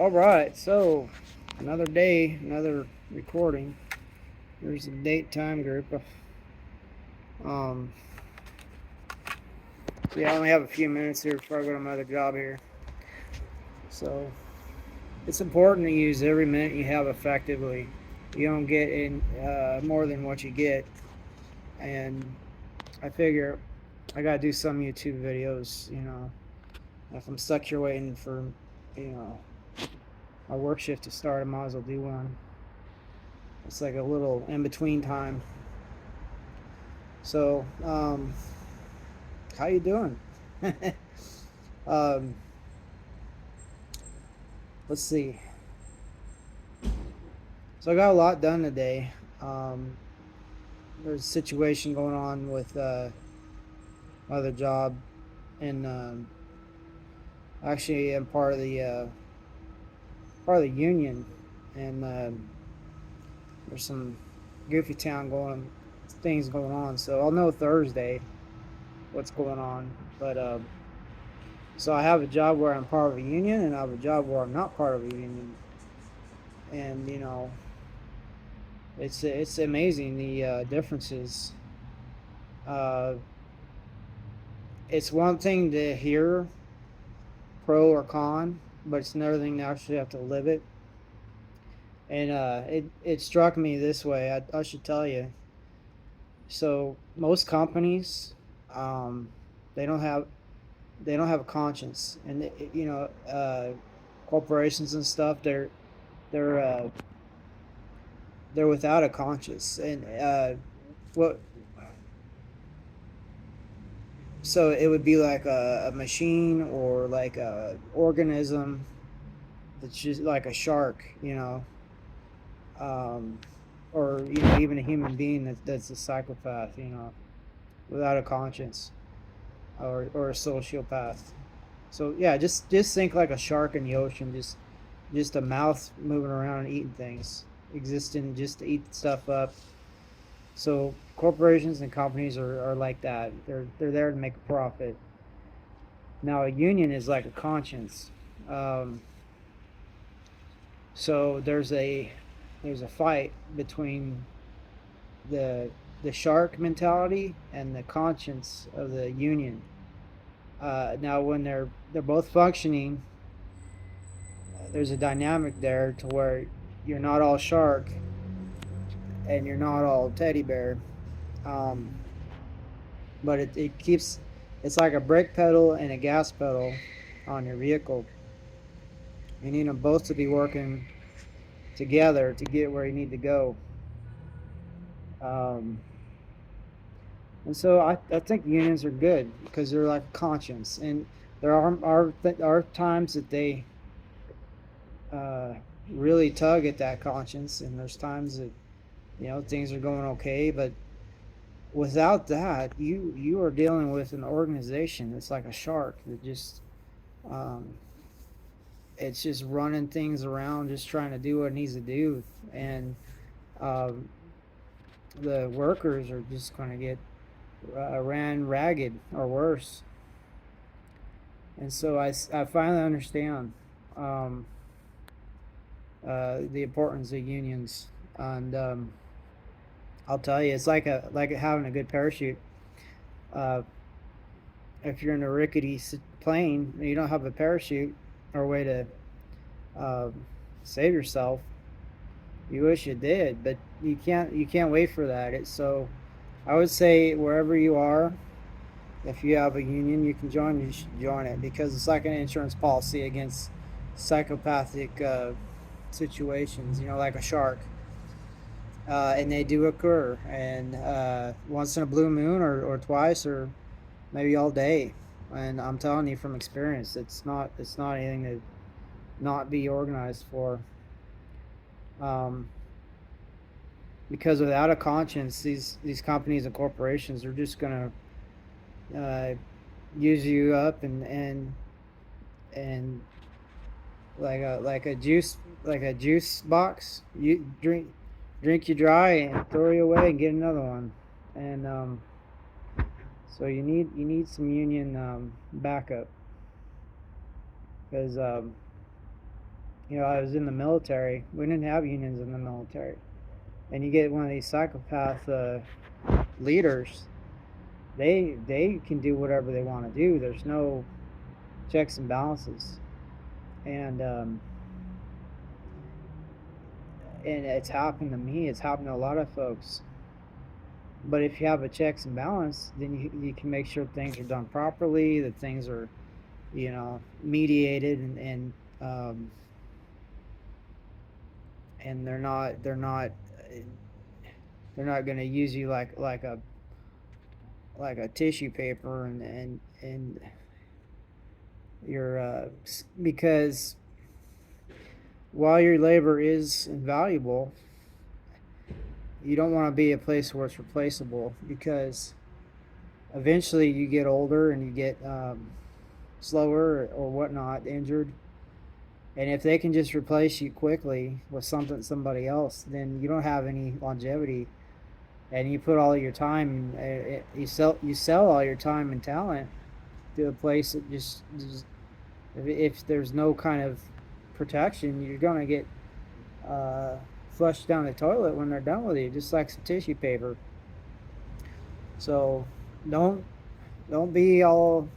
All right, so another day, another recording. Here's the date time group. Um, so yeah, I only have a few minutes here before I go to my other job here. So it's important to use every minute you have effectively. You don't get in more than what you get, and I figure I gotta do some YouTube videos. If I'm stuck here waiting for, you know, my work shift to start, I might as well do one. It's like a little in between time. So, how you doing? um, let's see. So I got a lot done today. Um, there's a situation going on with my other job, and actually I'm part of the union, and there's some goofy town going things going on. So I'll know Thursday what's going on. But so I have a job where I'm part of a union, and I have a job where I'm not part of a union, and it's amazing the differences. Uh, it's one thing to hear pro or con, but it's another thing to actually have to live it. And it struck me this way. I should tell you. So most companies, um, they don't have they don't have a conscience, and corporations and stuff. They're uh, they're without a conscience, and what so it would be like a machine or like a organism that's just like a shark, um, or even a human being that's a psychopath, without a conscience, or a sociopath. So yeah, just think like a shark in the ocean, just a mouth moving around and eating things, existing just to eat stuff up. So corporations and companies are like that. They're there to make a profit. Now a union is like a conscience. Um, so there's a fight between the the shark mentality and the conscience of the union. Now when they're both functioning, there's a dynamic there to where you're not all shark and you're not all teddy bear. Um, but it keeps it's like a brake pedal and a gas pedal on your vehicle. You need them both to be working together to get where you need to go. Um, and so I think unions are good because they're like a conscience, and there are times that they uh, really tug at that conscience, and there's times that things are going okay, but without that, you are dealing with an organization that's like a shark that just um, it's just running things around, just trying to do what it needs to do, and um, the workers are just going to get ran ragged or worse. And so I finally understand um, the importance of unions, and I'll tell you, it's like having a good parachute. Uh, if you're in a rickety plane and you don't have a parachute or a way to uh, save yourself, you wish you did, but you can't wait for that. It's so I would say wherever you are, if you have a union you can join, you should join it because it's like an insurance policy against psychopathic situations, like a shark. And they do occur, and once in a blue moon, or twice, or maybe all day. And I'm telling you from experience, it's not anything to not be organized for. Um, because without a conscience, these companies and corporations are just gonna uh, use you up and like a juice box. You drink you dry and throw you away and get another one. And so you need some union backup because I was in the military. We didn't have unions in the military, and you get one of these psychopath leaders. They can do whatever they want to do. There's no checks and balances, and and it's happened to me. It's happened to a lot of folks. But if you have a checks and balance, then you can make sure things are done properly, that things are, mediated, um, and they're not going to use you like a tissue paper, and because while your labor is invaluable, you don't want to be a place where it's replaceable, because eventually you get older and you get slower or whatnot, injured. And if they can just replace you quickly with somebody else, then you don't have any longevity, and you put all your time. You sell all your time and talent to a place that just if there's no kind of protection, you're gonna get uh, flushed down the toilet when they're done with you, just like some tissue paper. So don't don't be all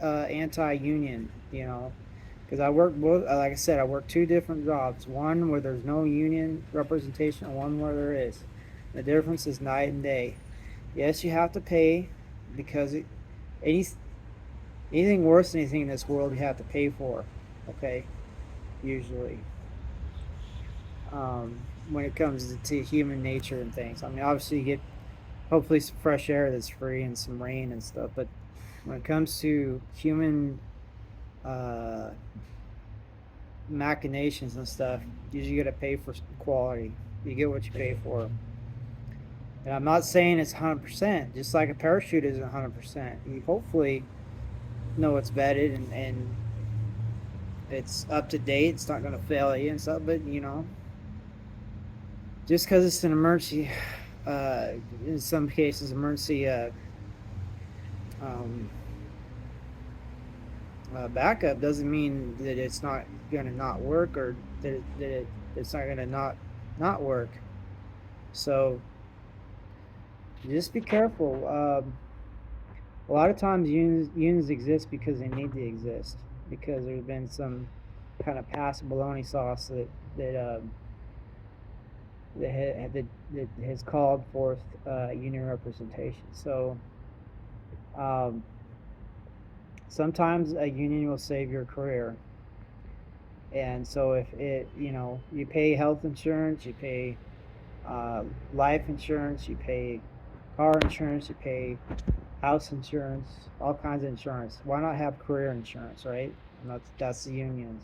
anti-union, because I work both. Like I said, I work two different jobs. One where there's no union representation, and one where there is. The difference is night and day. Yes, you have to pay, because any anything worse than anything in this world you have to pay for. Okay, usually, when it comes to human nature and things. I mean, obviously you get hopefully some fresh air that's free and some rain and stuff, but when it comes to human uh, machinations and stuff, usually you got to pay for quality. You get what you pay for. And I'm not saying it's 100%, just like a parachute isn't 100%. You hopefully know it's vetted, and it's up to date. It's not going to fail you and stuff, but just because it's an emergency, uh, in some cases, emergency um, backup doesn't mean that it's not going to not work, or it's not going to not work. So just be careful. A lot of times unions exist because they need to exist, because there's been some kind of past bologna sauce that that has called forth union representation. So um, sometimes a union will save your career. And so if you pay health insurance, you pay uh, life insurance, you pay car insurance, you pay house insurance, all kinds of insurance. Why not have career insurance, right? And that's the union.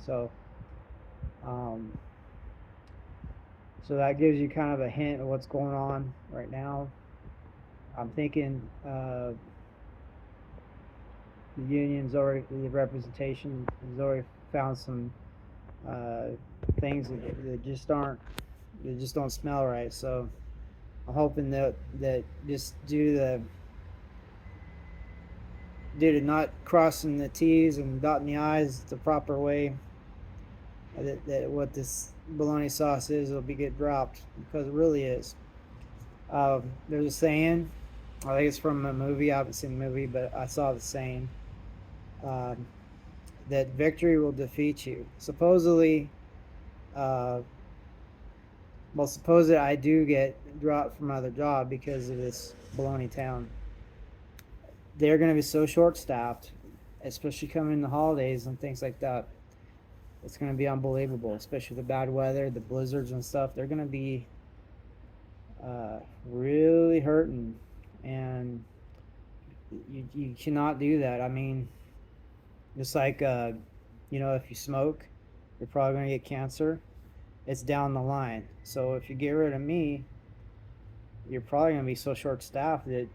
Um, so that gives you kind of a hint of what's going on right now. I'm thinking the representation has already found some uh, things that just don't smell right. So I'm hoping that just due to not crossing the T's and dotting the I's the proper way, that what this bologna sauce is will be get dropped, because it really is. There's a saying, I think it's from a movie. I haven't seen the movie, but I saw the saying, um, that victory will defeat you. Supposedly, uh, well, suppose that I do get dropped from my other job because of this baloney town. They're going to be so short staffed, especially coming in the holidays and things like that. It's going to be unbelievable, especially the bad weather, the blizzards and stuff. They're going to be really hurting, and you cannot do that. I mean, just like if you smoke, you're probably going to get cancer. It's down the line. So if you get rid of me, you're probably going to be so short staffed that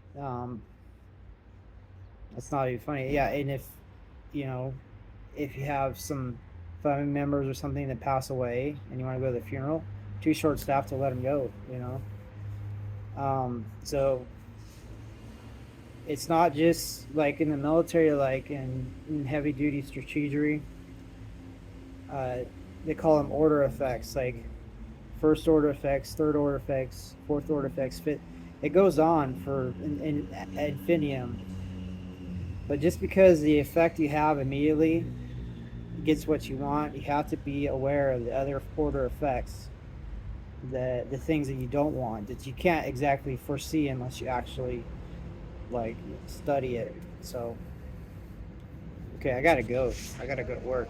it's not even funny. Yeah, and you know if you have some family members or something that pass away and you want to go to the funeral, too short staffed to let them go. So it's not just like in the military, like in heavy duty strategery. they call them order effects, like first order effects, third order effects, fourth order effects, fifth. It goes on for in infinitum. But just because the effect you have immediately gets what you want, you have to be aware of the other order effects, the things that you don't want, that you can't exactly foresee unless you actually like study it. So okay, I gotta go. I gotta go to work.